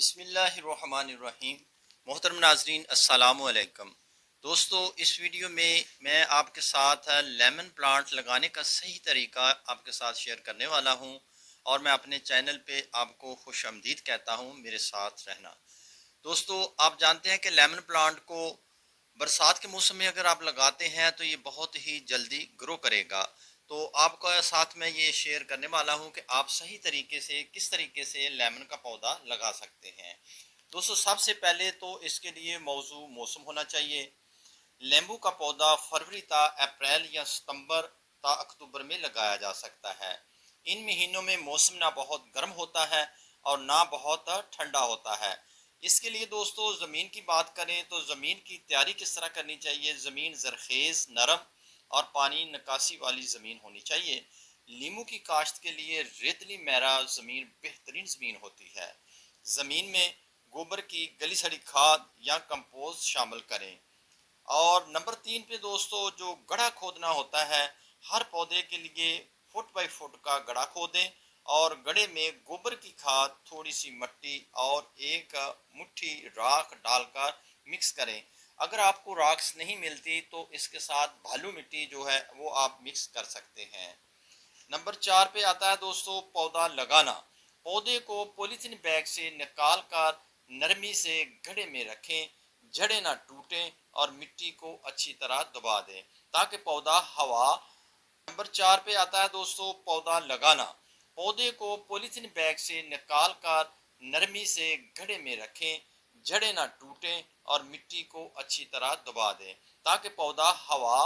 بسم اللہ الرحمن الرحیم۔ محترم ناظرین السلام علیکم۔ دوستو اس ویڈیو میں میں آپ کے ساتھ لیمن پلانٹ لگانے کا صحیح طریقہ آپ کے ساتھ شیئر کرنے والا ہوں، اور میں اپنے چینل پہ آپ کو خوش آمدید کہتا ہوں، میرے ساتھ رہنا۔ دوستو آپ جانتے ہیں کہ لیمن پلانٹ کو برسات کے موسم میں اگر آپ لگاتے ہیں تو یہ بہت ہی جلدی گرو کرے گا۔ تو آپ کا ساتھ میں یہ شیئر کرنے والا ہوں کہ آپ صحیح طریقے سے کس طریقے سے لیمن کا پودا لگا سکتے ہیں۔ دوستو سب سے پہلے تو اس کے لیے موزوں موسم ہونا چاہیے۔ لیمبو کا پودا فروری تا اپریل یا ستمبر تا اکتوبر میں لگایا جا سکتا ہے۔ ان مہینوں میں موسم نہ بہت گرم ہوتا ہے اور نہ بہت ٹھنڈا ہوتا ہے۔ اس کے لیے دوستو زمین کی بات کریں تو زمین کی تیاری کس طرح کرنی چاہیے۔ زمین زرخیز، نرم اور پانی نکاسی والی زمین ہونی چاہیے۔ لیمو کی کاشت کے لیے ریتلی میرا زمین بہترین زمین ہوتی ہے۔ زمین میں گوبر کی گلی سڑی کھاد یا کمپوسٹ شامل کریں۔ اور نمبر 3 پہ دوستو جو گڑھا کھودنا ہوتا ہے، ہر پودے کے لیے فٹ بائی فٹ کا گڑھا کھودیں اور گڑھے میں گوبر کی کھاد، تھوڑی سی مٹی اور ایک مٹھی راکھ ڈال کر مکس کریں۔ اگر آپ کو راکس نہیں ملتی تو اس کے ساتھ بھالو مٹی جو ہے وہ آپ مکس کر سکتے ہیں۔ نمبر 4 پہ آتا ہے دوستو پودا لگانا۔ پودے کو پولیتھین بیگ سے نکال کر نرمی سے گڑھے میں رکھیں، جڑیں نہ ٹوٹیں اور مٹی کو اچھی طرح دبا دیں تاکہ پودا ہوا۔ نمبر 4 پہ آتا ہے دوستو پودا لگانا۔ پودے کو پولیتھین بیگ سے نکال کر نرمی سے گڑھے میں رکھیں، جڑیں نہ ٹوٹیں اور مٹی کو اچھی طرح دبا دیں تاکہ پودا ہوا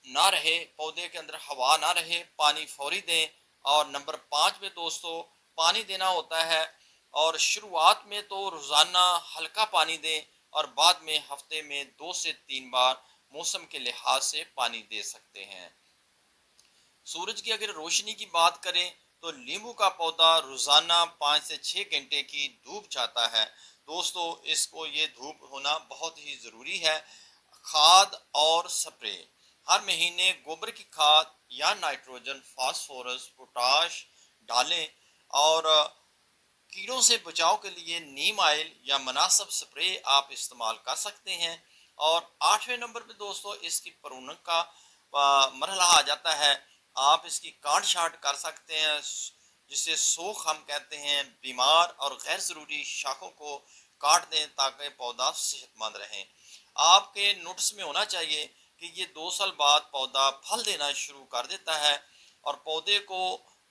نہ رہے، پودے کے اندر ہوا نہ رہے۔ پانی فوری دیں۔ اور نمبر 5 میں دوستو پانی دینا ہوتا ہے، اور شروعات میں تو روزانہ ہلکا پانی دیں اور بعد میں ہفتے میں 2 سے 3 بار موسم کے لحاظ سے پانی دے سکتے ہیں۔ سورج کی اگر روشنی کی بات کریں تو لیمو کا پودا روزانہ 5 سے 6 گھنٹے کی دھوپ چاہتا ہے۔ دوستو اس کو یہ دھوپ ہونا بہت ہی ضروری ہے۔ کھاد اور سپرے ہر مہینے گوبر کی کھاد یا نائٹروجن، فاسفورس، پوٹاش ڈالیں، اور کیڑوں سے بچاؤ کے لیے نیم آئل یا مناسب سپرے آپ استعمال کر سکتے ہیں۔ اور 8ویں نمبر پہ دوستو اس کی پروننگ کا مرحلہ آ جاتا ہے۔ آپ اس کی کاٹ چھانٹ کر سکتے ہیں، جسے سوکھ ہم کہتے ہیں۔ بیمار اور غیر ضروری شاخوں کو کاٹ دیں تاکہ پودا صحت مند رہیں۔ آپ کے نوٹس میں ہونا چاہیے کہ یہ 2 سال بعد پودا پھل دینا شروع کر دیتا ہے، اور پودے کو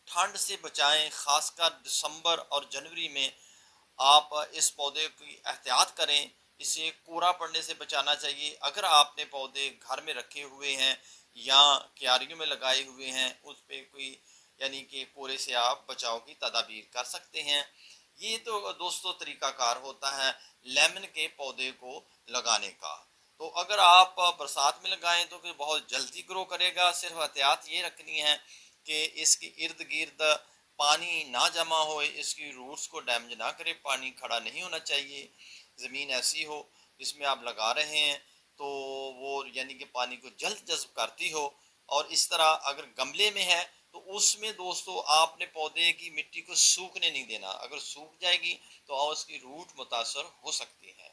ٹھنڈ سے بچائیں، خاص کر دسمبر اور جنوری میں آپ اس پودے کی احتیاط کریں۔ اسے کورا پڑنے سے بچانا چاہیے۔ اگر آپ نے پودے گھر میں رکھے ہوئے ہیں یا کیاریوں میں لگائے ہوئے ہیں، اس پہ کوئی یعنی کہ کورے سے آپ بچاؤ کی تدابیر کر سکتے ہیں۔ یہ تو دوستو طریقہ کار ہوتا ہے لیمن کے پودے کو لگانے کا۔ تو اگر آپ برسات میں لگائیں تو پھر بہت جلدی گرو کرے گا۔ صرف احتیاط یہ رکھنی ہے کہ اس کی ارد گرد پانی نہ جمع ہوئے، اس کی روٹس کو ڈیمیج نہ کرے، پانی کھڑا نہیں ہونا چاہیے۔ زمین ایسی ہو جس میں آپ لگا رہے ہیں تو وہ یعنی کہ پانی کو جلد جذب کرتی ہو۔ اور اس طرح اگر گملے میں ہے تو اس میں دوستو آپ نے پودے کی مٹی کو سوکھنے نہیں دینا۔ اگر سوکھ جائے گی تو اس کی روٹ متاثر ہو سکتی ہے۔